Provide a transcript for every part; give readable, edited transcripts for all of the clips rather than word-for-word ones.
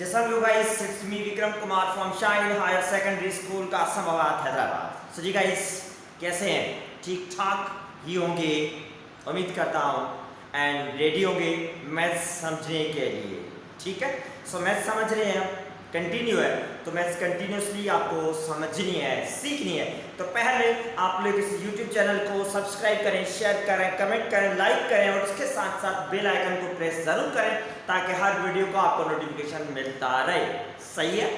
जैसा हम लोग guys, it's me Vikram Kumar from Shine higher secondary school Kasmabad Hyderabad. So जी गाइस, कैसे हैं? ठीक ठाक ही होंगे उम्मीद करता हूँ, एंड रेडी होंगे मैथ्स समझने के लिए। ठीक है, सो मैथ्स समझ रहे हैं, कंटिन्यू है तो मैथ्स कंटिन्यूसली आपको समझनी है, सीखनी है। तो पहले आप लोग इस यूट्यूब चैनल को सब्सक्राइब करें, शेयर करें, कमेंट करें, लाइक करें और उसके साथ साथ बेल आइकन को प्रेस ज़रूर करें ताकि हर वीडियो को आपको नोटिफिकेशन मिलता रहे। सही है?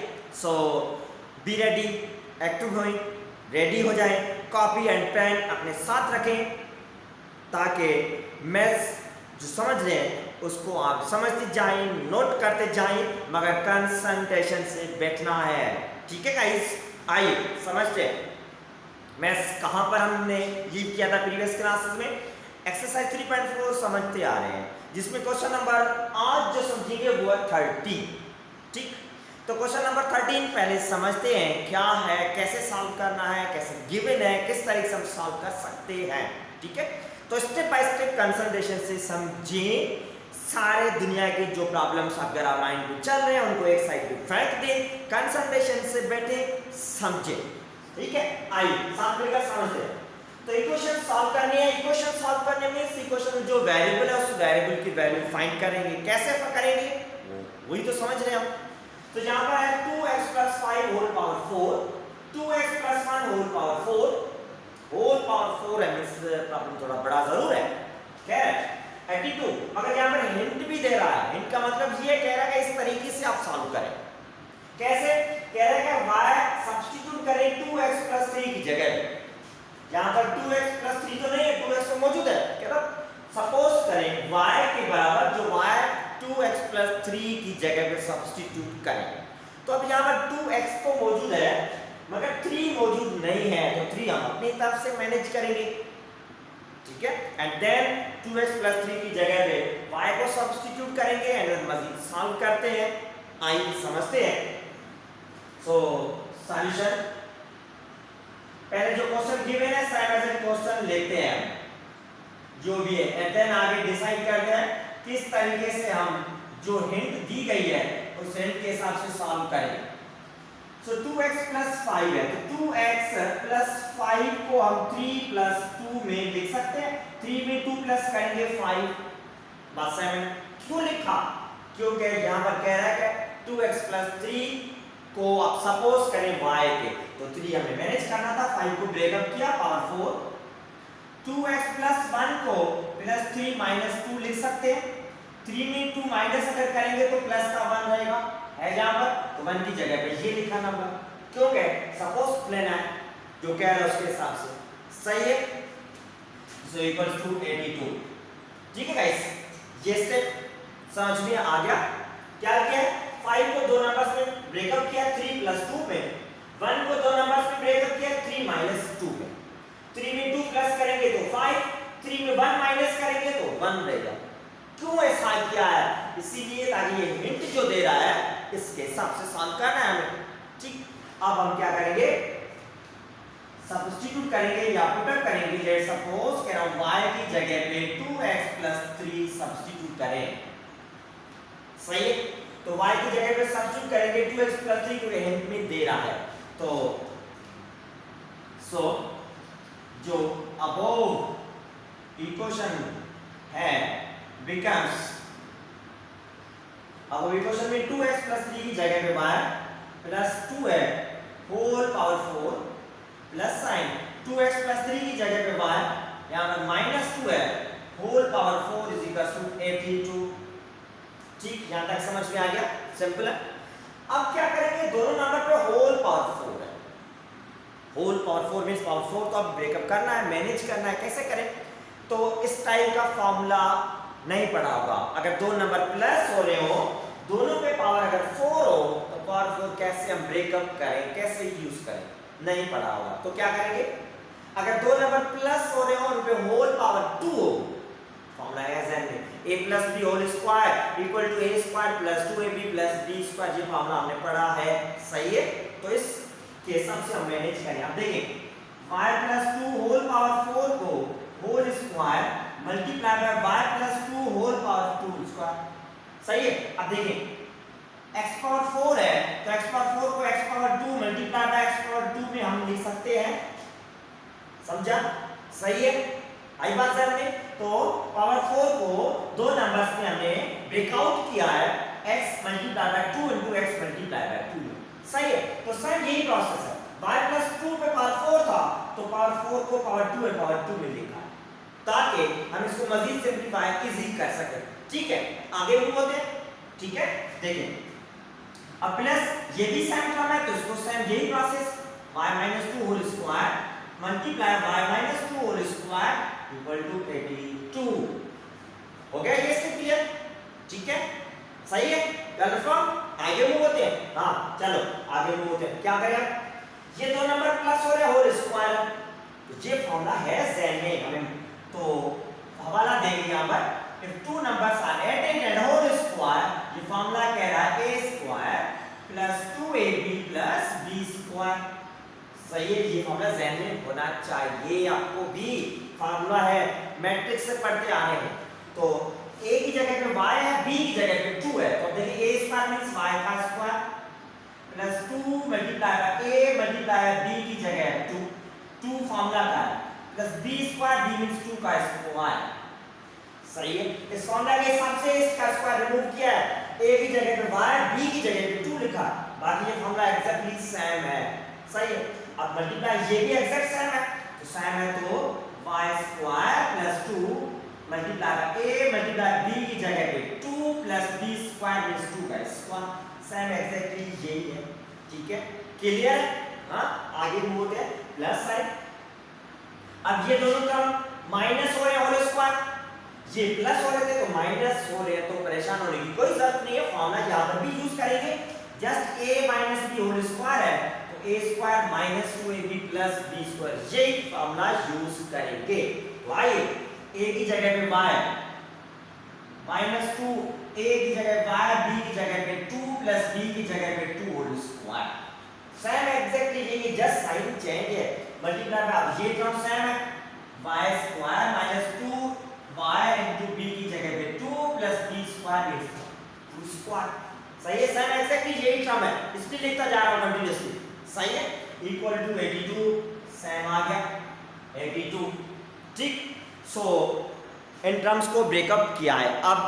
सो बी रेडी, एक्टिव हों, रेडी हो जाएं, कॉपी एंड पेन अपने साथ रखें ताकि मैथ्स जो समझ रहे हैं उसको आप समझते जाएं, नोट करते जाएं, मगर कंसंट्रेशन से बैठना है। ठीक है गाइस, आइए समझते हैं मैथ्स कहाँ पर हमने लीव किया था प्रीवियस क्लासेस में। एक्सरसाइज 3.4 समझते आ रहे हैं, जिसमें क्वेश्चन नंबर आज जो समझेंगे वो है 30। ठीक, तो क्वेश्चन नंबर 13 पहले समझते हैं क्या है, कैसे सॉल्व करना है, कैसे गिवन है, किस तरह से हम सॉल्व कर सकते हैं। ठीक है, तो स्टेप बाय स्टेप कंसंट्रेशन से समझें, सारे दुनिया की जो प्रॉब्लम्स अगर आप माइंड में चल रहे हैं उनको एक साइड पे फेंक दें, कंसंट्रेशन से बैठे समझे। ठीक है, आइए साथ मिलकर समझते हैं। तो इक्वेशन सॉल्व करनी है। इक्वेशन सॉल्व करने में इस इक्वेशन में जो वेरिएबल है उस वेरिएबल की वैल्यू फाइंड करेंगे। कैसे करेंगे वही तो समझ रहे हैं हम। तो यहाँ पर है 2x + 5 whole power 4, 2x + 1 whole power 4, whole power 4 है, मींस प्रॉब्लम थोड़ा बड़ा जरूर है। खैर 82, मगर यहाँ पर हिंट भी दे रहा है। हिंट का मतलब ये कह रहा है कि इस तरीके से आप सॉल्व करें। कैसे कह रहा है कि y सब्स्टिट्यूट करें 2x + 3 की जगह। यहाँ पर 2x + 3 तो नहीं है, 2x तो मौजूद है। क्या सपोज करें y के बराबर जो y 2x + 3 की जगह पे सब्स्टिट्यूट करें, तो अब यहाँ पर 2x तो मौजूद है मगर 3 मौजूद नहीं है, तो 3 हम अपनी तरफ से मैनेज करेंगे। ठीक है, एंड देन 2x + 3 की जगह पे y को सब्स्टिट्यूट करेंगे एंड मजीद सॉल्व करते हैं। आइए समझते हैं। सो सॉल्यूशन, पहले जो क्वेश्चन गिवन है सेम एज क्वेश्चन लेते हैं जो भी है, एंड देन आगे डिसाइड करते हैं किस तरीके से हम जो हिंट दी गई है उस हिंट के हिसाब से सॉल्व करें। सो 2x + 5 है, तो 2x + 5 को हम 3 + 2 में लिख सकते हैं। 3 में 2 प्लस करेंगे 5 बस 7। क्यों लिखा? क्योंकि यहाँ पर कह रहा है कि 2x + 3 को आप सपोज करें y के, तो 3 हमें मैनेज करना था, 5 को ब्रेकअप किया पावर 4। 2x + 1 को +3 - 2 लिख सकते हैं। 3 में 2 माइनस अगर करेंगे तो प्लस का 1 रहेगा, है जहां पर, तो 1 की जगह पे ये लिखा नंबर, क्योंकि सपोज लेना है जो कह रहा है उसके हिसाब से। सही है, सो इक्वल्स टू 82। ठीक है गाइस, ये स्टेप समझ में आ गया। क्या किया? 5 को दो नंबर्स में ब्रेकअप किया 3 + 2 में, 1 को दो नंबर्स में ब्रेकअप किया 3 - 2 में। 3 में 2 प्लस करेंगे तो 5, 3 में 1 माइनस करेंगे तो 1 रहेगा। क्यों ऐसा किया है? इसीलिए ताकि ये हिंट जो दे रहा है इसके हिसाब से सॉल्व करना है हमें। ठीक, अब हम क्या करेंगे? सब्स्टिट्यूट करेंगे या पुट अप करेंगे। लेट्स सपोज कि हम y की जगह पे 2x + 3 सब्स्टिट्यूट करें। सही है, तो y की जगह पे सब्स्टिट्यूट करेंगे 2x + 3 को हिंट में दे रहा है। तो सो जो अबोव इक्वेशन है becomes, अब इक्वेशन में 2x + 3 की जगह पे y + 2 है whole power 4 plus sign 2x + 3 की जगह पे y यहाँ पर -2 है होल पावर 4 = 82। ठीक, यहाँ तक समझ में आ गया? सिंपल है। अब क्या करेंगे? दोनों नंबर पे होल पावर 4 है, होल पावर 4 मींस पावर 4 तो अब ब्रेकअप करना है, मैनेज करना है। कैसे करें? तो इस टाइप का फॉर्मूला नहीं पढ़ा होगा। अगर दो नंबर प्लस हो रहे हो, दोनों पे पावर अगर 4 हो तो पावर 4 कैसे हम ब्रेकअप करें, कैसे यूज करें, नहीं पढ़ा होगा। तो क्या करेंगे? अगर दो नंबर प्लस हो रहे हो उन पे होल पावर 2 हो, formula as an a + b whole square = a² + 2ab + b², ये फॉर्मूला हमने पढ़ा है। सही है, तो इस के हिसाब से हम मैनेज करें। अब देखें y + 2 होल पावर 4 को whole square multiply by y + 2 whole power 2 square. सही है, अब देखें x पावर 4 है तो x पावर 4 को x power 2 multiply by x power 2 में हम लिख सकते हैं। समझा? सही है, आई बात समझ में? तो पावर 4 को दो नंबर्स में हमने ब्रेकआउट किया है, x multiply by 2 into x multiply by 2। सही है, तो सर यही प्रोसेस है। y प्लस 2 पे पावर 4 था तो पावर 4 को पावर 2 और पावर 2 में लिखा ताकि हम इसको मजीद सिंपलीफाई इजी कर सकें। ठीक है, आगे मूव होते हैं। ठीक है, देखिए अब प्लस ये भी सेम टर्म है तो इसको सेम यही process y minus 2 whole square multiply y minus 2 whole square equal to 82 हो गया। ये इसके क्लियर? ठीक है, सही है, कंफर्म? आगे मूव होते हैं। हाँ चलो आगे मूव होते हैं। क्या करें, ये दो नंबर प्लस हो रहे होल स्क्वायर, तो ये फॉर्मूला है ज़हन में हमें, तो हवाला देंगे यहाँ पर if two numbers are added and whole square, ये फॉर्मूला कह रहा है a square plus 2ab plus b square. सही है, ये फॉर्मूला ज़हन में होना चाहिए आपको भी। फॉर्मूला है, मैट्रिक्स से पढ़ते आ रहे हैं, तो a की जगह पे y है, b की जगह पे 2 है, तो देखिए a स्क्वायर मींस y का square plus 2 multiply by a multiply by b की जगह है 2 फॉर्मूला का है, plus b square b means 2 का स्क्वायर। सही है, इस फॉर्मूला के हिसाब से इसका स्क्वायर रिमूव किया है, a की जगह पे y, b की जगह पे 2 लिखा, बाकी ये फॉर्मूला एग्जैक्टली सेम है। सही है, अब मल्टीप्लाई ये भी एग्जैक्ट सेम है, तो सेम है तो y square plus 2 multiply by a multiply b की जगह पे 2 प्लस b स्क्वायर मींस 2 का स्क्वायर, सेम एग्जैक्टली यही है। ठीक है, क्लियर है? हाँ, आगे मूव होते हैं प्लस साइड। अब ये दोनों टर्म माइनस हो रहे हैं होल स्क्वायर, ये प्लस हो रहे थे तो माइनस हो रहे हैं, तो परेशान होने की कोई जरूरत नहीं है, फॉर्मूला यहां पर भी यूज करेंगे। Just a minus b whole square है तो a square minus 2ab plus b square, यही फॉर्मूला यूज करेंगे। तो आइए a की जगह पे y माइनस 2, a की जगह y, b की जगह पे 2 प्लस b की जगह पे 2 होल स्क्वायर, सेम एग्जैक्टली यही, जस्ट साइन चेंज है, मल्टीप्लाई बाय ये टर्म सेम है, y square minus 2y into b की जगह पे 2 plus b square means 2 square. सही है, सेम एग्जैक्टली यही टर्म है, इसलिए लिखता जा रहा हूं कंटीन्यूअसली। सही है, इक्वल टू 82 सेम आ गया 82। ठीक, सो इन टर्म्स को ब्रेकअप किया है, अब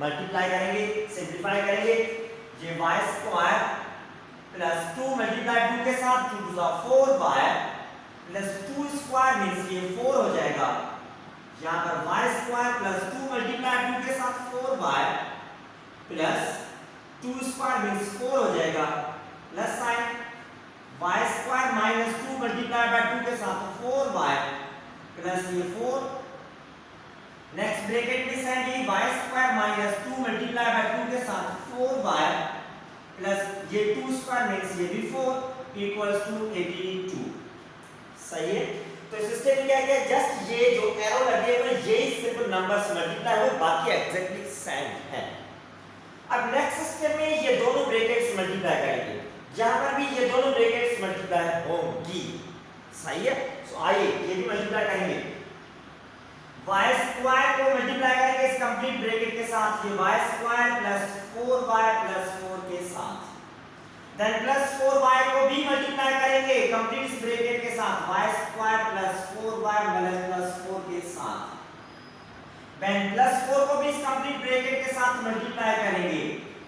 मल्टीप्लाई करेंगे, सिंपलीफाई करेंगे, ये y स्क्वायर प्लस 2 मल्टीप्लाई 2 के साथ 2 to 4y plus 2 square means ये 4 हो जाएगा, यहाँ पर y स्क्वायर प्लस 2 मल्टीप्लाई 2 के साथ 4y प्लस 2 स्क्वायर मींस 4 हो जाएगा, plus sign y square minus 2 multiply by 2 के साथ 4y प्लस ये 4, नेक्स्ट ब्रैकेट में साइन ये y square minus 2 multiply by 2 के साथ 4y प्लस ये 2 स्क्वायर मींस ये भी 4 इक्वल्स टू 82। सही है, तो इस सिस्टम में क्या किया, जस्ट ये जो एरो लगे हुए ये सिंपल नंबर्स मल्टीप्लाई हुए, बाकी एग्जैक्टली सेम है। अब नेक्स्ट सिस्टम में ये दोनों ब्रैकेट्स मल्टीप्लाई करेंगे, यहां पर भी ये दोनों ब्रैकेट्स मल्टीप्लाई होंगी। सही है, सो आइए ये भी मल्टीप्लाई करेंगे, y स्क्वायर को मल्टीप्लाई करेंगे इस कंप्लीट ब्रैकेट के साथ, ये y square plus 4y plus 4 के साथ, देन प्लस 4y को भी मल्टीप्लाई करेंगे कंप्लीट इस ब्रैकेट के साथ, y square plus 4y plus 4 के साथ, देन प्लस 4 को भी इस कंप्लीट ब्रैकेट के साथ मल्टीप्लाई करेंगे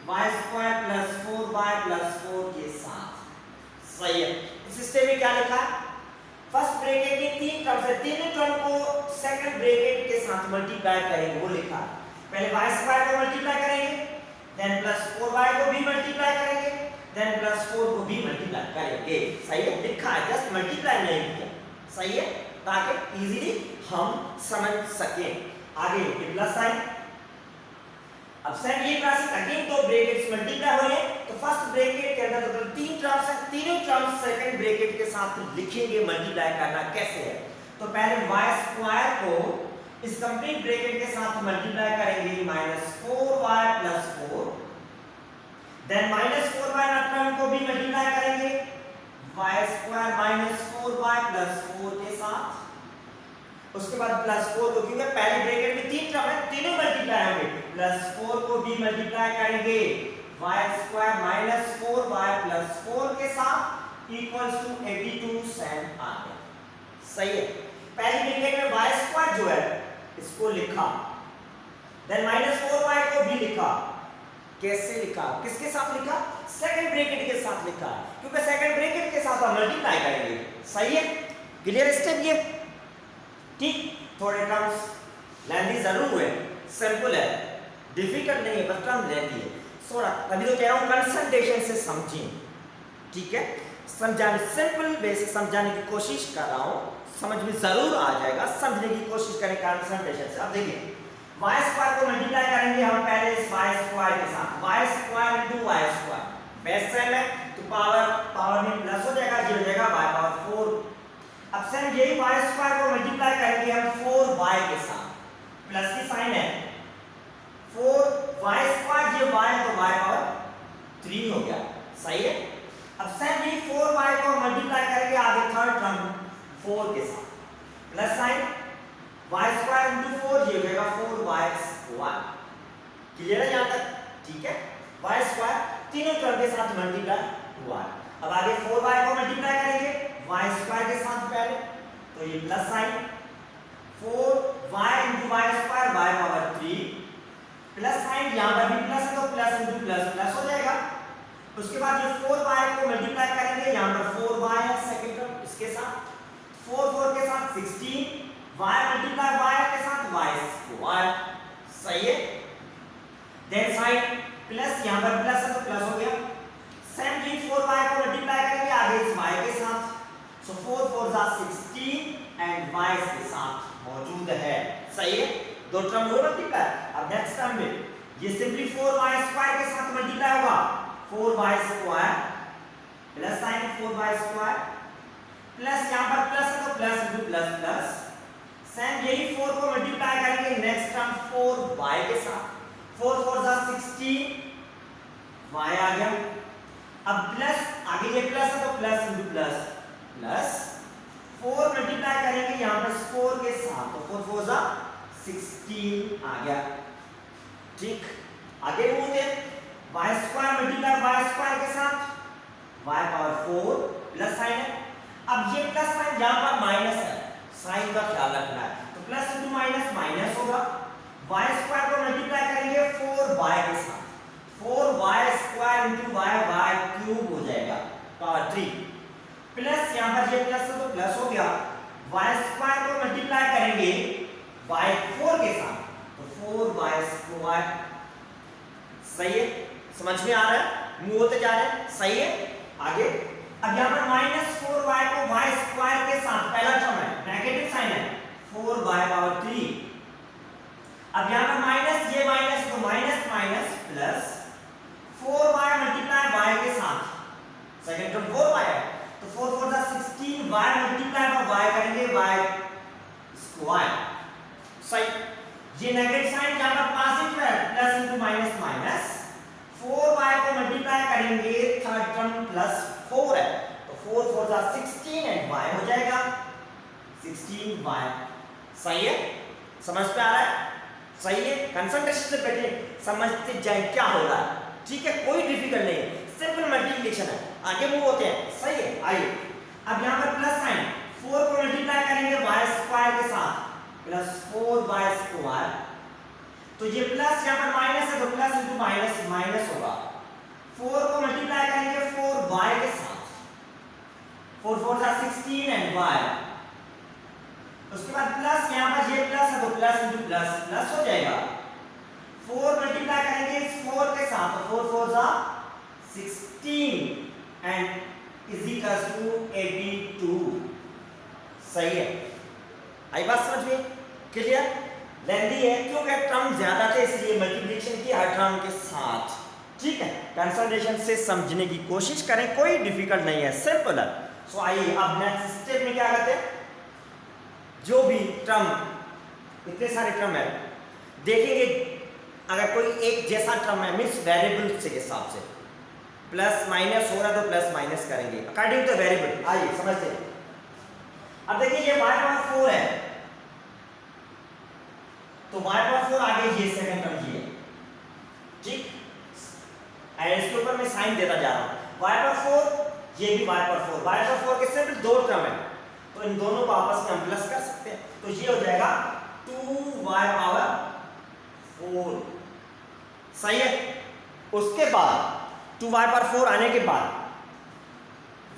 y square plus 4y plus 4 के साथ। सही है, इस सिस्टम में क्या लिखा है, फर्स्ट ब्रैकेट में तीन टर्म्स है, तीनों टर्म को सेकंड ब्रैकेट के साथ मल्टीप्लाई करेंगे, वो लिखा है। पहले y स्क्वायर को मल्टीप्लाई करेंगे, देन प्लस 4y को भी मल्टीप्लाई करेंगे, देन प्लस 4 को भी मल्टीप्लाई करेंगे। सही है, लिखा है, जस्ट मल्टीप्लाई नहीं किया। सही है, ताकि इजीली हम समझ सकें। आगे प्लस साइन, अब सेम ये प्रोसेस अगेन दो ब्रैकेट्स मल्टीप्लाई हो रहे हैं, तो फर्स्ट ब्रैकेट के अंदर टोटल तीन टर्म्स हैं, तीनों टर्म्स सेकंड ब्रैकेट के साथ लिखेंगे, मल्टीप्लाई करना कैसे है। तो पहले y स्क्वायर को इस कंप्लीट ब्रैकेट के साथ मल्टीप्लाई करेंगे minus 4y plus 4, then minus 4y term को भी मल्टीप्लाई करेंगे y square minus 4y plus 4 के साथ, उसके बाद प्लस 4 को, क्योंकि पहले ब्रैकेट में तीन टर्म है, तीनों मल्टीप्लाई होंगे, प्लस 4 को भी मल्टीप्लाई करेंगे Y square minus 4y plus 4 के साथ इक्वल्स टू 82 सेम आ गया। सही है। पहले ब्रैकेट में वाई स्क्वायर जो है इसको लिखा, देन माइनस 4y को भी लिखा। कैसे लिखा, किसके साथ लिखा? सेकंड ब्रैकेट के साथ लिखा, क्योंकि सेकंड ब्रैकेट के साथ हम मल्टीप्लाई करेंगे। सही है, क्लियर स्टेप ये? ठीक, थोड़े टर्म्स लेंथी जरूर हुए, सिंपल है, डिफिकल्ट नहीं है, बस टर्म लेंथी है थोड़ा। तभी तो कह रहा हूं कंसंट्रेशन से समझें, ठीक है? समझाने, सिंपल वे से समझाने की कोशिश कर रहा हूं, समझ में जरूर आ जाएगा, समझने की कोशिश करें कंसंट्रेशन से। अब देखिए वाई स्क्वायर को मल्टीप्लाई करेंगे हम पहले इस वाई स्क्वायर के साथ, Y square into Y square, base same है तो पावर में प्लस हो जाएगा, ये हो जाएगा वाई पावर 4। अब सेम यही वाई स्क्वायर को मल्टीप्लाई करेंगे हम 4y के साथ, प्लस की साइन है, 4y स्क्वायर, ये y है तो y पावर 3 हो गया। सही है। अब सेम यही 4y को मल्टीप्लाई करेंगे आगे थर्ड टर्म 4 के साथ, plus sign, y square into 4, ये हो जाएगा 4y स्क्वायर। क्लियर है यहां तक? ठीक है, y स्क्वायर तीनों टर्म के साथ मल्टीप्लाई हुआ है। अब आगे 4y को मल्टीप्लाई करेंगे y स्क्वायर के साथ पहले, तो ये plus sign, 4y into y square, y power 3, plus sign, यहां पर भी प्लस है तो प्लस इनटू प्लस प्लस हो जाएगा। उसके बाद ये 4y को मल्टीप्लाई करेंगे, यहां पर 4y है सेकंड टर्म, इसके साथ 4 के साथ 16, y मल्टीप्लाई y के साथ y स्क्वायर। सही है। देन साइन प्लस, यहां पर प्लस है तो प्लस हो गया, सेम जी 4y को मल्टीप्लाई करेंगे आगे इस y के साथ, सो 4 4 जा 16 एंड y के साथ मौजूद है। सही है, दो टर्म हो मल्टीप्लाई। अब नेक्स्ट टर्म में ये सिंपली 4y स्क्वायर के साथ मल्टीप्लाई होगा, 4y square plus sign 4y square, plus यहां पर प्लस है तो plus into plus plus, same यही 4 को मल्टीप्लाई करेंगे नेक्स्ट टर्म 4y के साथ, 4 4 जा 16, y आ गया। अब प्लस, आगे ये प्लस है तो plus into plus plus, 4 multiply करेंगे यहां पर 4 के साथ, तो 4 4 जा 16 आ गया। ठीक, आगे बोलते हैं y square multiply y square के साथ, y पावर 4 प्लस साइन है। अब ये प्लस साइन यहां पर माइनस है, साइन का ख्याल रखना है, तो प्लस इनटू माइनस माइनस होगा। y स्क्वायर को मल्टीप्लाई करेंगे 4y के साथ, 4y square into y cube हो जाएगा पावर 3, प्लस यहां पर ये प्लस है तो प्लस हो गया, y स्क्वायर को मल्टीप्लाई करेंगे y4 के साथ, तो 4y स्क्वायर। सही है, समझ में आ रहा है, मूव होते जा रहे हैं। सही है, आगे अब यहां पर माइनस 4y को y स्क्वायर के साथ, पहला टर्म है नेगेटिव साइन है, 4y पावर 3। अब यहां पर माइनस, ये माइनस तो minus minus plus 4y multiply y के साथ, सेकंड टर्म 4y है तो 4 4 जा 16, y मल्टीप्लाई बाय y करेंगे y स्क्वायर। सही, ये नेगेटिव साइन यहां पर पॉजिटिव है, plus into minus minus, 4y को मल्टीप्लाई करेंगे थर्ड टर्म प्लस 4 है, तो 4 4 जा 16 एंड y हो जाएगा 16y। सही है, समझ पे आ रहा है? सही है, कंसंट्रेशन से बैठे समझते जाए क्या हो रहा है। ठीक है, कोई डिफिकल्ट नहीं है, सिंपल मल्टीप्लिकेशन है, आगे मूव होते हैं। सही है, आइए अब यहां पर प्लस साइन, 4 को मल्टीप्लाई करेंगे y स्क्वायर के साथ, प्लस 4y स्क्वायर, तो ये प्लस यहां पर माइनस है तो प्लस इनटू माइनस माइनस होगा, 4 को मल्टीप्लाई करेंगे 4y के साथ, 4 4 जा 16 एंड y, उसके बाद प्लस यहां पर ये प्लस है तो प्लस इनटू प्लस प्लस हो जाएगा, 4 मल्टीप्लाई करेंगे इस 4 के साथ, तो 4 4 जा 16 एंड इज इक्वल टू 82। सही है, आई बात समझ में? क्लियर? लेंथी है क्योंकि टर्म ज्यादा थे इसलिए मल्टीप्लिकेशन की हर टर्म के साथ। ठीक है, कंसंट्रेशन से समझने की कोशिश करें, कोई डिफिकल्ट नहीं है, सिंपल है। सो आइए अब नेक्स्ट स्टेप में क्या करते हैं, जो भी टर्म, इतने सारे टर्म है, देखेंगे अगर कोई एक जैसा टर्म है मीन्स वेरिएबल के हिसाब से प्लस माइनस हो रहा है तो प्लस माइनस करेंगे अकॉर्डिंग टू वेरिएबल। आइए समझते हैं। अब देखिए ये y पावर 4 है तो y पावर 4 आगे ये सेकंड टर्म ये, ठीक, एंड इसके ऊपर मैं साइन देता जा रहा हूँ। y पर 4, ये भी y पर 4, y पर 4 के सिर्फ दो टर्म है, तो इन दोनों को आपस में हम प्लस कर सकते हैं, तो ये हो जाएगा 2y पावर 4। सही है। उसके बाद 2y पर 4 आने के बाद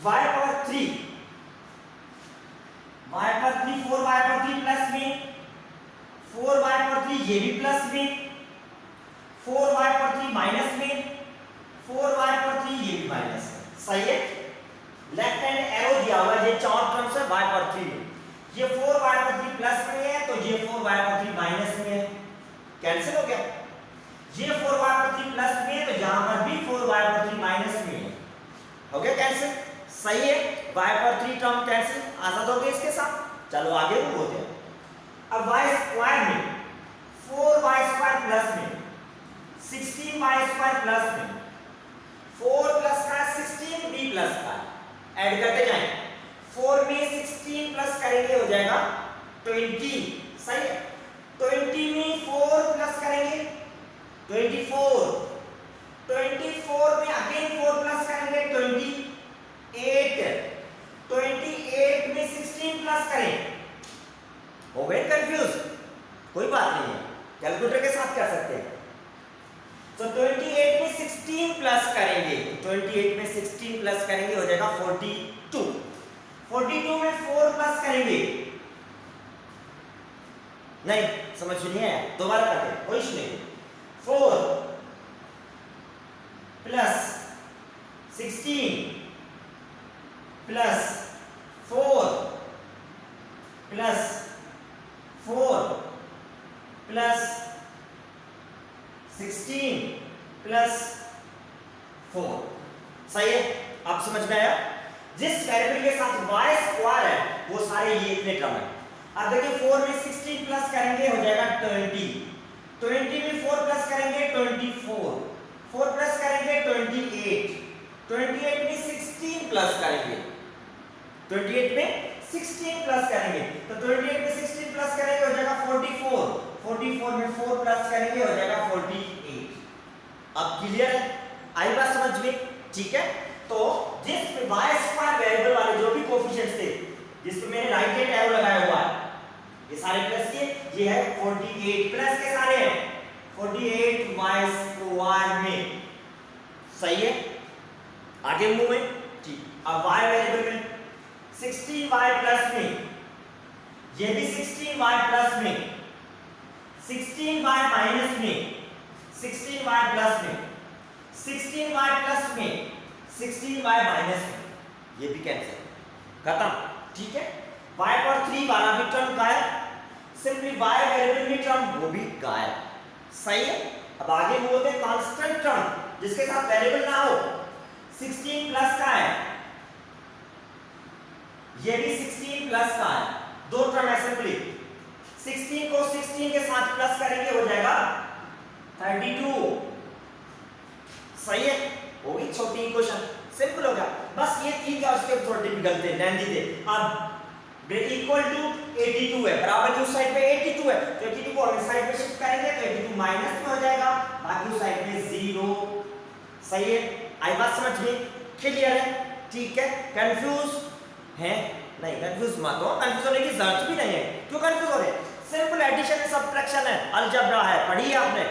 y पावर 3, y पर 3, 4y पर 3 प्लस में 4y पर 3, ये भी प्लस में 4y पर 3 माइनस में 4y पर 3, ये भी माइनस में। सही है। लेफ्ट हैंड एरो दिया हुआ है, ये चार टर्म्स है y पर 3 में, ये 4y पर 3 प्लस में है तो ये 4y पर 3 माइनस में है, कैंसिल हो गया। ये 4y पर 3 प्लस में है तो यहां पर भी 4y पर 3 माइनस में है, हो गया कैंसिल। सही है। y पर 3 टर्म कैंसिल, आजाद हो गए इसके साथ। चलो आगे बढ़ते हैं। अब y स्क्वायर में 4y स्क्वायर प्लस में 16y स्क्वायर प्लस में 4 प्लस का 16 b प्लस का ऐड करते जाएं। 4 में 16 प्लस करेंगे हो जाएगा 20। सही है। 20 में 4 प्लस करेंगे 24, 24 में अगेन 4 प्लस करेंगे 28, 28 में 16 प्लस करें। हो गए कंफ्यूज? कोई बात नहीं है, कैलकुलेटर के साथ कर सकते हैं। तो 28 में 16 प्लस करेंगे, 28 में 16 प्लस करेंगे हो जाएगा 42, 42 में 4 प्लस करेंगे, नहीं समझ नहीं आया, दोबारा करते हैं, कोई इशू नहीं। 4 plus 16 plus 4 plus 4 plus 16 plus 4। सही है। आप समझ में आया? जिस वेरिएबल के साथ y स्क्वायर है वो सारे ये इतने टर्म है। अब देखिए 4 में 16 प्लस करेंगे हो जाएगा 20, 20 में 4 प्लस करेंगे 24, 4 प्लस करेंगे 28, 28 में 16 प्लस करेंगे, 28 में 16 प्लस करेंगे तो 28 में 16 प्लस करेंगे हो जाएगा 44, 44 में 4 प्लस करेंगे हो जाएगा 48। अब क्लियर है? आई बात समझ में? ठीक है। तो जिस y स्क्वायर वेरिएबल वाले जो भी कोएफिशिएंट्स थे जिसपे मैंने राइट हैंड एरो लगाया हुआ है, ये सारे प्लस के, ये है 48 प्लस के सारे हैं 48 y स्क्वायर में। सही है। आगे मूव है। ठीक। अब y वेरिएबल में 16y प्लस में, ये भी 16y प्लस में, 16y माइनस में, 16y प्लस में, 16y प्लस में, 16y माइनस में, ये भी कैंसिल, खत्म। ठीक है। y पर 3 वाला भी टर्म गायब, सिंपली y वेरिएबल में टर्म वो भी गायब। सही है। अब आगे मूव होते हैं कांस्टेंट टर्म जिसके साथ वेरिएबल ना हो। 16 प्लस का है, ये भी 16 प्लस का है, दो टर्म है सिंपली। 16 को 16 के साथ प्लस करेंगे हो जाएगा 32। सही है। वो भी छोटी इक्वेशन, सिंपल होगा। बस ये तीन का स्टेप थोड़े डिफिकल्ट है, ध्यान दीजिए। अब इक्वल टू 82 है, बराबर की उस साइड पे 82 है तो 82 को हम इस साइड पे शिफ्ट करेंगे तो 82 माइनस में हो जाएगा, बाकी उस साइड में 0। सही है। आई बात समझ में? क्लियर है? ठीक है। कंफ्यूज है? नहीं कंफ्यूज मत हो, कंफ्यूज होने की जरूरत भी नहीं है। क्यों कंफ्यूज हो रहे हैं? सिंपल एडिशन एंड सब्ट्रैक्शन है, अलजेब्रा है, पढ़ी है आपने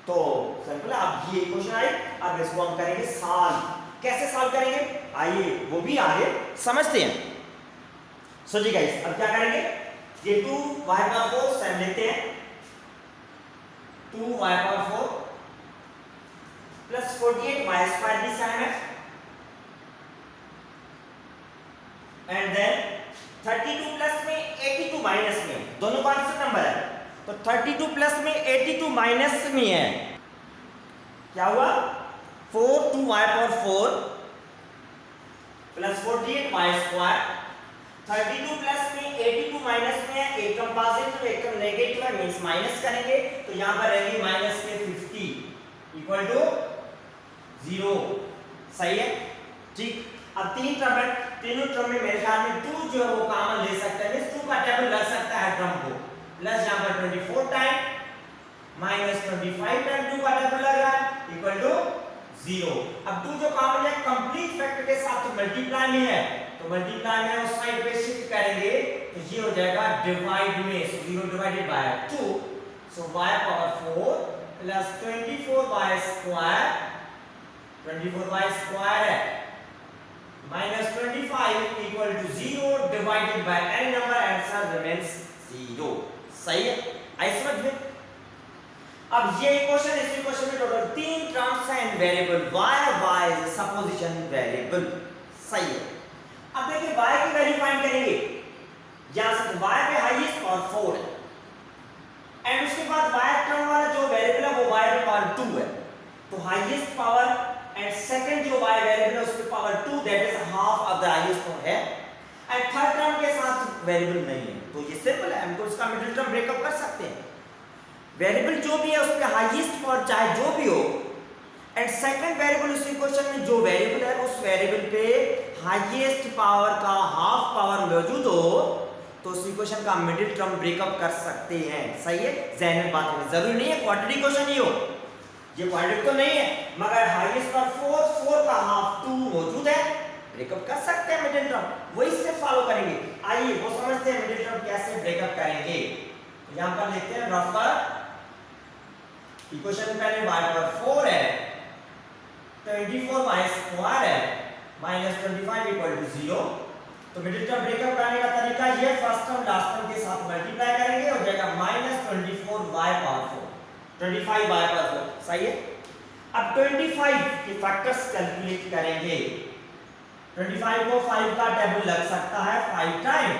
तो सिंपल है। अब ये क्वेश्चन आई, अब इसको हम करेंगे सॉल्व। कैसे सॉल्व करेंगे आइए वो भी आगे समझते हैं। सो जी गाइस, अब क्या करेंगे, ये 2y पावर 4 सेम लेते हैं, 2y power 4 plus 48y square भी सेम है, एंड देन 32 प्लस में 82 माइनस में, दोनों कांस्टेंट नंबर है तो 32 प्लस में 82 माइनस में है, क्या हुआ 4 2y power 4 plus 48y square, 32 plus में 82 माइनस में है, एक टर्म पॉजिटिव एक टर्म नेगेटिव है मींस माइनस करेंगे तो यहां पर रहेगी माइनस के 50 इक्वल टू 0। सही है। ठीक। अब तीन टर्म है, तीनों टर्म में मेरे ख्याल में 2 जो है वो कॉमन ले सकते हैं, मींस 2 का टेबल लग सकता है टर्म को, प्लस यहां पर 24 टाइम माइनस 25 टाइम 2 का टेबल लग रहा है इक्वल टू 0। अब 2 जो कॉमन है कंप्लीट फैक्टर के साथ तो मल्टीप्लाई में है, तो मल्टीप्लाई में उस साइड पे शिफ्ट करेंगे तो ये हो जाएगा डिवाइड में, so 0 divided by 2, so y power 4 plus 24y square, 24y square है minus 25 equal to 0 divided by any number, answer remains 0। सही है, आई समझ में। अब ये इक्वेशन, इस इक्वेशन में टोटल 3 टर्म्स हैं in variable y is supposition variable. सही है। अब देखिए y की वैल्यू फाइंड करेंगे, यहां से y पे हाईएस्ट पावर 4 है एंड उसके बाद y टर्म वाला जो वेरिएबल है वो y पे पावर 2 है, तो हाईएस्ट पावर एंड सेकंड जो y वेरिएबल है उसके power 2, that is half of the highest power है, एंड थर्ड टर्म के साथ वेरिएबल नहीं है, तो ये सिंपल है, हम तो इसका मिडिल टर्म ब्रेकअप कर सकते हैं। वेरिएबल जो भी है उस पे हाईएस्ट पावर चाहे जो भी हो, एंड सेकंड वेरिएबल उस इक्वेशन में जो वेरिएबल है उस वेरिएबल पे हाईएस्ट पावर का हाफ पावर मौजूद हो, तो उस इक्वेशन का मिडिल टर्म ब्रेकअप कर सकते हैं। सही है, ज़हन में बात है, जरूरी नहीं है क्वाड्रेटिक इक्वेशन ही हो, ये क्वाड्रेटिक तो नहीं है, मगर हाईएस्ट पावर 4 का हाफ 2 मौजूद है, ब्रेकअप कर सकते हैं मिडिल टर्म, वही स्टेप फॉलो करेंगे। आइए वो समझते हैं मिडिल टर्म कैसे ब्रेकअप करेंगे। तो यहां पर लिखते हैं रफ पर इक्वेशन पहले y पर 4 है, 24y स्क्वायर है माइनस 25 इक्वल टू 0, तो मिडिल टर्म ब्रेकअप करने का तरीका ये, फर्स्ट टर्म लास्ट टर्म के साथ मल्टीप्लाई करेंगे और जाएगा minus 24y power 4, 25y power 4। सही है। अब 25 के फैक्टर्स कैलकुलेट करेंगे, 25 को 5 का टेबल लग सकता है 5 टाइम,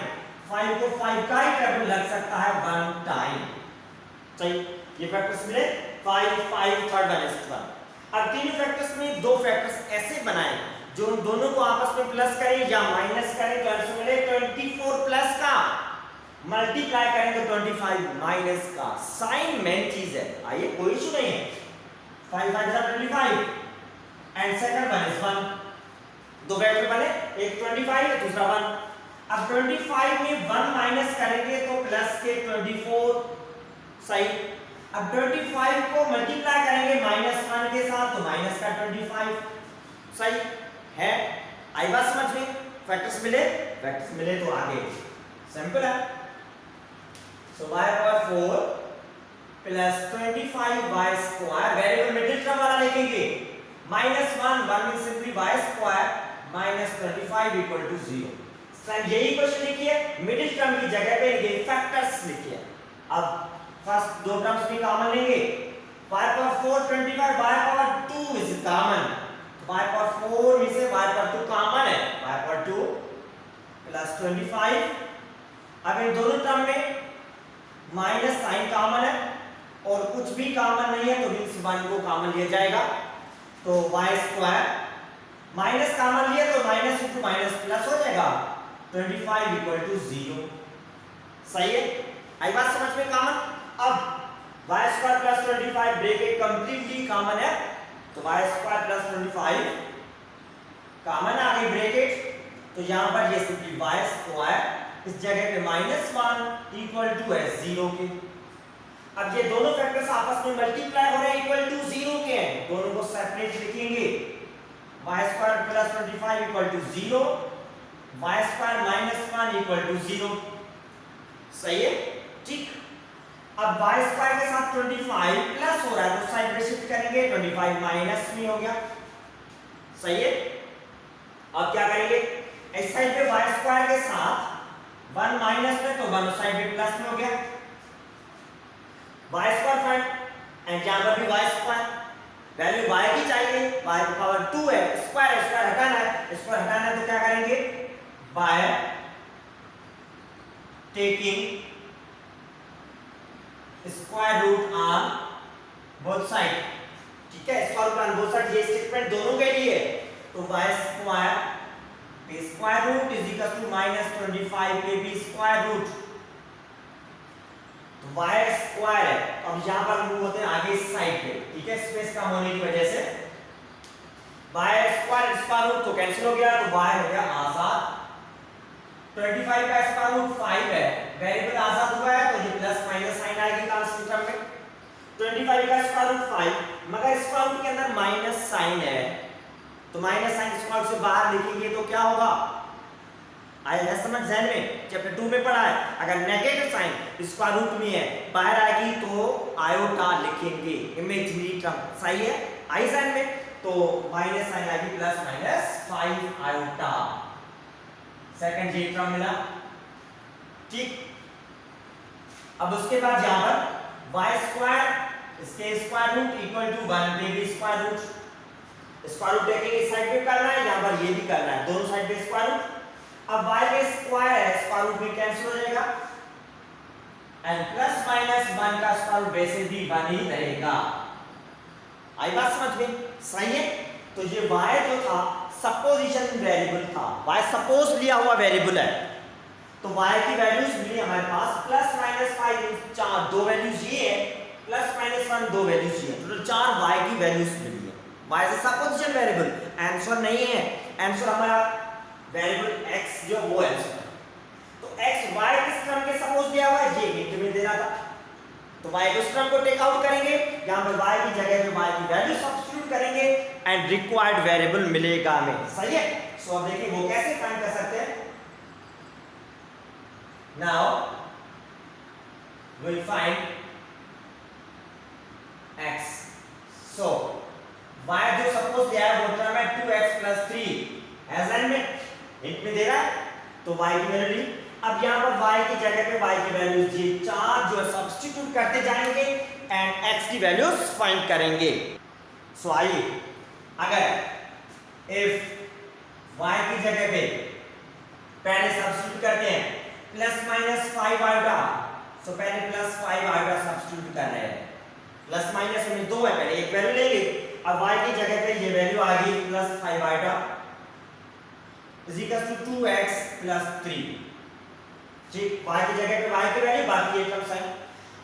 5 को 5 का ही टेबल लग सकता है 1 टाइम। सही, ये फैक्टर्स मिले 5 5 थर्ड वन इज 1। अब तीन फैक्टर्स में दो फैक्टर्स ऐसे बनाएं जो उन दोनों को आपस में प्लस करें या माइनस करें, तो आंसर मिले 24 प्लस का मल्टीप्लाई करें तो 25 माइनस का। साइन मेन चीज है, आइए कोई इशू नहीं है। 5 5 25 एंड सेकंड वन इज 1, दो वेक्टर बने, एक 25 है दूसरा 1। अब 25 में 1 माइनस करेंगे तो प्लस के 24। सही। अब 25 को मल्टीप्लाई करेंगे माइनस 1 के साथ तो माइनस का 25। सही है, आई बात समझ में। फैक्टर्स मिले तो आगे सिंपल है। So y power 4 plus 25y square, variable middle term वाला लिखेंगे, minus 1 mean simply y square minus 25 equal to 0। Sir यही क्वेश्चन लिखिए, मिडिल टर्म की जगह पे ये फैक्टर्स लिखिए। अब फर्स्ट दो टर्म्स भी कॉमन लेंगे, y power 4 25 y power 2 is common, y power 4 में से y पावर 2 कॉमन है, y पावर 2 प्लस 25। अब इन दोनों टर्म में माइनस साइन कॉमन है और कुछ भी कॉमन नहीं है तो मींस 1 को कॉमन लिया जाएगा, तो y स्क्वायर माइनस कॉमन लिया तो माइनस इंटू माइनस प्लस हो जाएगा 25 इक्वल टू 0। सही है, आई बात समझ में कॉमन। अब y square plus 25 bracket completely common है, तो y स्क्वायर प्लस 25 कॉमन आ गई ब्रैकेट, तो यहां पर ये सिंपली y स्क्वायर इस जगह पे -1 इक्वल टू है 0 के। अब ये दोनों फैक्टर्स आपस में मल्टीप्लाई हो रहे हैं, इक्वल टू 0 के हैं, दोनों को सेपरेट लिखेंगे, y square plus 25 equal to 0, y square -1 equal to 0। सही है, ठीक। अब y स्क्वायर के साथ 25 प्लस हो रहा है तो साइड पे शिफ्ट करेंगे, 25 माइनस में हो गया। सही है। अब क्या करेंगे, इस साइड पे y स्क्वायर के साथ 1 माइनस में तो 1 साइड पे प्लस में हो गया, y स्क्वायर फाइंड एंड यहां पर भी y स्क्वायर, वैल्यू y की चाहिए, y की पावर 2 है, स्क्वायर स्क्वायर हटाना है, स्क्वायर हटाना है तो क्या करेंगे, by taking square root on both side. ठीक है, square root on both side, ये स्टेटमेंट दोनों के लिए, तो y स्क्वायर पे square root is equal to -25 पे भी स्क्वायर रूट, तो y स्क्वायर है। अब यहां पर मूव होते हैं आगे इस साइड पे, ठीक है, स्पेस कम होने की वजह से y स्क्वायर स्क्वायर रूट तो कैंसिल हो गया, तो y हो गया आजाद। 25 का स्क्वायर रूट 5 है, वेरिएबल आजाद हुआ है तो ये प्लस माइनस साइन आएगी कांस्टेंट टर्म में, 25 का स्क्वायर रूट 5, मगर स्क्वायर रूट के अंदर माइनस साइन है, तो माइनस साइन स्क्वायर रूट से बाहर लिखेंगे तो क्या होगा? आया समझ ध्यान में? चैप्टर 2 में पढ़ा है, अगर नेगेटिव साइन स्क्वायर रूट में है बाहर आएगी तो आयोटा लिखेंगे, इमेजिनरी टर्म। सही है? आई साइन में तो माइनस साइन आएगी प्लस माइनस 5 आयोटा। सेकंड ये टर्म मिला, ठीक। अब उसके बाद यहां पर y स्क्वायर इसके स्क्वायर रूट इक्वल टू 1 बेबी स्क्वायर रूट देखेंगे, इस साइड पे करना है, यहां पर ये भी करना है, दोनों साइड पे स्क्वायर रूट। अब y के स्क्वायर है, स्क्वायर रूट में कैंसिल हो जाएगा एंड प्लस माइनस 1 का स्क्वायर रूट वैसे भी 1 ही रहेगा। आई बात समझ में? सही है? तो ये y जो था सपोजिशन वेरिएबल था, y सपोज लिया हुआ वेरिएबल है, तो y की वैल्यूज मिली हमारे पास प्लस माइनस 5, चार दो वैल्यूज ये है, प्लस माइनस 1 दो वैल्यूज ये, टोटल 4 y की वैल्यूज मिली है। y से सपोजिशन वेरिएबल, आंसर नहीं है, आंसर हमारा वेरिएबल x जो वो आंसर है। तो x y किस टर्म के सपोज दिया हुआ है, ये हिंट में दे रहा था, तो y के उस टर्म को टेक आउट करेंगे, यहां पर y की जगह पे y की वैल्यू सब्स्टिट्यूट करेंगे एंड रिक्वायर्ड वेरिएबल मिलेगा हमें। सही है? सो अब देखिए वो कैसे फाइंड कर सकते हैं। Now we'll find x. So y जो सपोज दिया है वो टर्म है 2x plus 3, एज में हिंट में दे रहा है, तो y की वैल्यू ली। अब यहाँ पर y की जगह पे y की वैल्यूज ये चार जो है सब्स्टिट्यूट करते जाएंगे एंड x की वैल्यूज फाइंड करेंगे। सो आइए, अगर इफ y की जगह पे पहले सब्स्टिट्यूट करते हैं प्लस माइनस 5 आयोटा, सो पहले प्लस 5 आयोटा सब्स्टिट्यूट कर रहे हैं, प्लस माइनस में दो है, पहले एक वैल्यू लेंगे, अब y की जगह पे ये वैल्यू आ गई plus 5 iota is equal to 2x plus 3, ठीक। y की जगह पे y की वैल्यू, बाकी ये टर्म साइन।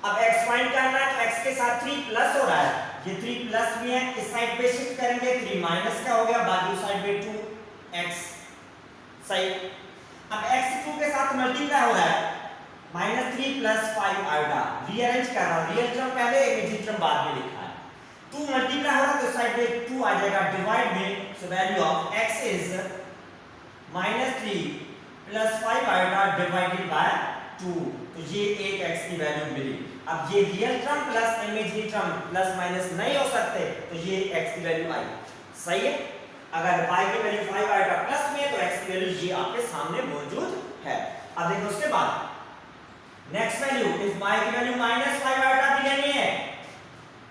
अब x फाइंड करना है तो x के साथ 3 प्लस हो रहा है, ये 3 प्लस भी है, इस साइड पे शिफ्ट करेंगे 3 माइनस का हो गया, बाकी उस साइड पे 2x। सही। अब x 2 के साथ मल्टीप्लाई हो रहा है, -3 प्लस 5 आयोटा, रीअरेंज कर रहा हूं, रियल टर्म पहले इमेजिनरी टर्म बाद में लिखा है, 2 मल्टीप्लाई हो रहा है तो साइड पे 2 आ जाएगा डिवाइड में, सो value of x is -3 plus 5 iota divided by 2, तो ये एक x की वैल्यू मिली। अब ये real term plus imaginary term plus minus नहीं हो सकते, तो ये x की वैल्यू आई। सही है? अगर y की वैल्यू 5 आयोटा प्लस में है तो x की वैल्यू ये आपके सामने मौजूद है। अब देखो उसके बाद नेक्स्ट वैल्यू, इफ y की वैल्यू -5 आयोटा भी लेनी है,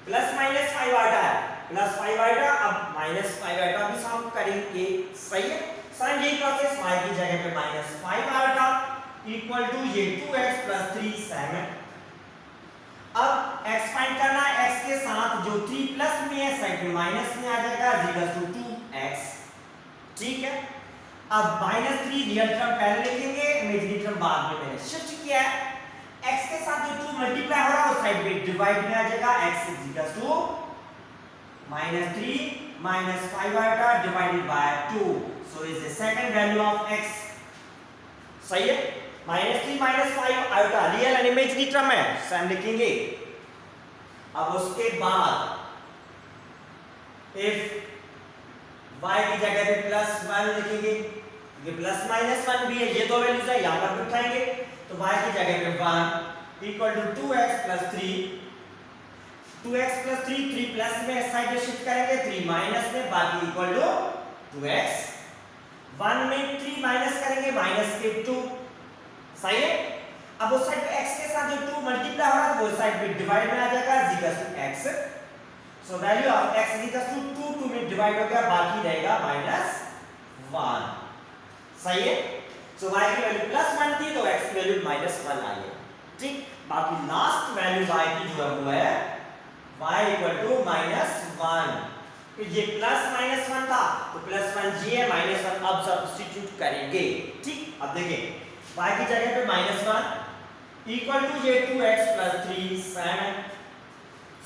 प्लस माइनस 5 आयोटा है, प्लस 5 आयोटा, अब -5 आयोटा भी सॉल्व करेंगे। सही है? साइन यही प्रोसेस, y की जगह पे -5 आयोटा इक्वल टू ये 2x प्लस 3 7। अब x फाइंड करना है, x के साथ जो 3 प्लस में है साइड में माइनस में आ जाएगा, इक्वल टू 2x, ठीक है। अब -3 रियल टर्म पहले लिखेंगे, इमेजिनरी टर्म बाद में मैंने शिफ्ट किया है, x के साथ जो 2 मल्टीप्लाई हो रहा है उस साइड पे डिवाइड में आ जाएगा, x equal to -3 -5 iota divided by 2, so is the second value of x। सही है? -3 -5 iota real and imaginary term है, सेम लिखेंगे। अब उसके बाद इफ y की जगह पे +1 लिखेंगे, ये प्लस माइनस 1 भी है, ये दो वैल्यूज है, यहां पर बिठाएंगे, तो y की जगह पे 1 equal to 2x plus 3, 2x plus 3, 3 plus में साइड में शिफ्ट करेंगे, 3 माइनस में, बाकी इक्वल टू 2x, 1 में 3 माइनस करेंगे, माइनस के 2। सही है? अब उस साइड पे x के साथ जो 2 मल्टीप्लाई हो रहा है वो साइड पे डिवाइड में आ जाएगा, equal to x, so value of x equal to 2 में डिवाइड हो गया, बाकी रहेगा -1। सही है? सो y की वैल्यू +1 थी तो x की वैल्यू -1 आई है, ठीक। बाकी लास्ट वैल्यू y की जो है वो है y इक्वल टू -1, तो ये +-1 था तो +1 ये है, -1 अब सब्स्टिट्यूट करेंगे, ठीक। अब देखिए y की जगह पे -1 इक्वल टू ये 2x प्लस 3 7।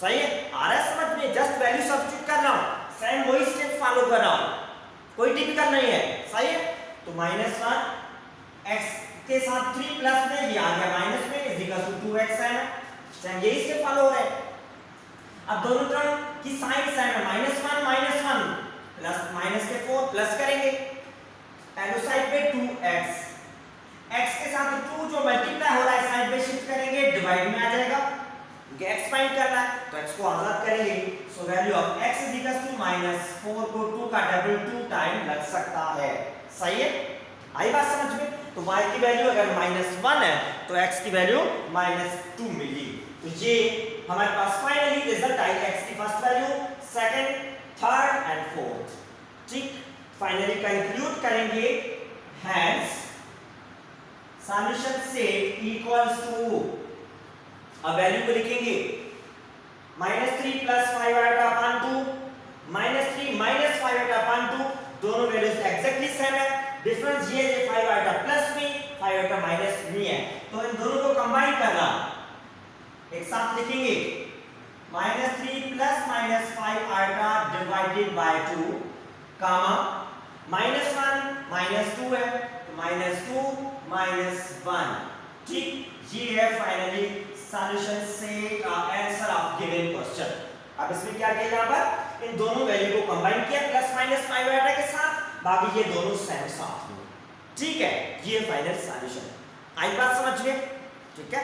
सही है? आ रहा है समझ में? जस्ट वैल्यू सब्स्टिट्यूट कर रहा हूं, सेम वही स्टेप फॉलो कर रहा हूं, कोई टिपिकल नहीं है। सही है? तो -1 x के साथ 3 प्लस में ये आ गया माइनस में, इज इक्वल टू 2x है, सेम यही स्टेप फॉलो हो रहा है। अब दोनों टर्म की साइन सेम है, -1 प्लस माइनस के 4 प्लस करेंगे एंड उस साइड पे 2x, x के साथ 2 जो मल्टीप्लाई हो रहा है साइड पे शिफ्ट करेंगे, डिवाइड में आ जाएगा क्योंकि x फाइंड करना है तो x को आजाद करेंगे। So value of x is equal to -4 को 2 का डबल 2 टाइम लग सकता है। सही है, आई बात समझ में? तो y की वैल्यू अगर -1 है तो x की वैल्यू -2 मिली। तो ये हमारे पास फाइनली रिजल्ट आई, x की first value, second, third and fourth. ठीक, फाइनली कंक्लूड करेंगे, hence solution set equals to, अब वैल्यू को लिखेंगे -3 + 5 आएगा अपॉन 2, -3 - 5 आएगा अपॉन 2, दोनों वैल्यूज एग्जैक्टली सेम है, डिफरेंस ये है 5 आएगा प्लस में, 5 आएगा माइनस में है, तो इन दोनों को कंबाइन करना, एक साथ लिखेंगे -3 + -5 आएगा डिवाइडेड बाय 2, कामा -1 - 2 है तो -2 - 1। ठीक, ये है फाइनली सॉल्यूशन से आंसर ऑफ गिवन क्वेश्चन। अब इसमें क्या किया, यहाँ पर इन दोनों वैल्यू को कंबाइन किया +-5 आएगा के साथ, बाकी ये दोनों सेम साथ में। ठीक है, ये फाइनल सॉल्यूशन। आई बात समझ में? ठीक है,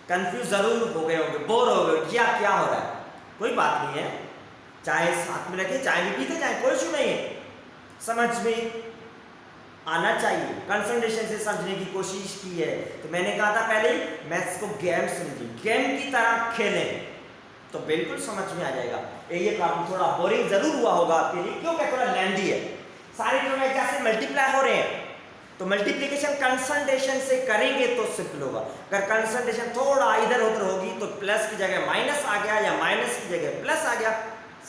कंफ्यूज जरूर हो गए होंगे, बोर हो गए, क्या हो रहा है, कोई बात नहीं है, चाहे साथ में रखे, चाहे भी पीते, चाहे कोई इशू नहीं है, समझ में आना चाहिए, कंसंट्रेशन से समझने की कोशिश की है। तो मैंने कहा था पहले ही मैथ्स को गेम समझिए, गेम की तरह खेलें तो बिल्कुल समझ में आ जाएगा। ये काम थोड़ा बोरिंग जरूर हुआ होगा आपके लिए क्योंकि थोड़ा लेंथी है, सारे टर्म एक जैसे मल्टीप्लाई हो रहे हैं तो मल्टीप्लिकेशन कंसंट्रेशन से करेंगे तो सिंपल होगा। अगर कंसंट्रेशन थोड़ा इधर उधर होगी तो प्लस की जगह माइनस आ गया या माइनस की जगह प्लस आ गया,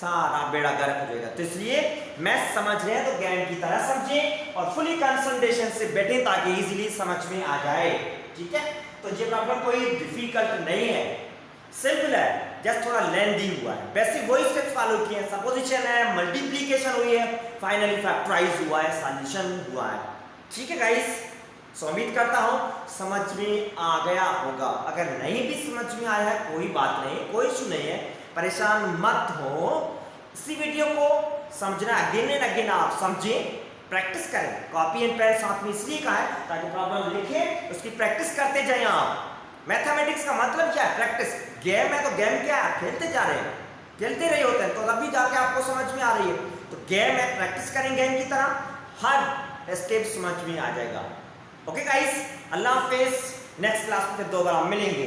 सारा बेड़ा गर्क हो जाएगा। तो इसलिए मैथ समझ रहे हैं तो ज्ञान की तरह समझें और फुली कंसंट्रेशन से बैठें ताकि इजीली समझ में आ जाए। ठीक है, तो ये प्रॉब्लम कोई डिफिकल्ट नहीं है, सिंपल है, जस्ट थोड़ा लेंथी हुआ है। बेसिक वही स्टेप्स फॉलो किए हैं, सपोजिशन है, मल्टीप्लिकेशन हुई है, फाइनली फैक्टराइज हुआ है, सॉल्यूशन हुआ है। ठीक है गाइस, सो उम्मीद करता हूं समझ में आ गया होगा। अगर नहीं भी समझ में आया है कोई बात नहीं, कोई इशू नहीं है, परेशान मत हो। इसी वीडियो को समझना अगेन एंड अगेन आप समझें, प्रैक्टिस करें, कॉपी एंड पेन साथ में इसलिए कहा है ताकि प्रॉब्लम लिखें उसकी प्रैक्टिस करते जाएं आप। मैथमेटिक्स का मतलब क्या है? प्रैक्टिस। गेम है तो गेम क्या है? खेलते जा रहे हैं, खेलते रहे होते हैं तो तभी जाके आपको समझ में आ रही है। तो गेम है, प्रैक्टिस करें गेम की तरह, हर स्टेप समझ में आ जाएगा। ओके गाइस, अल्लाह हाफिज, नेक्स्ट क्लास में फिर दोबारा मिलेंगे।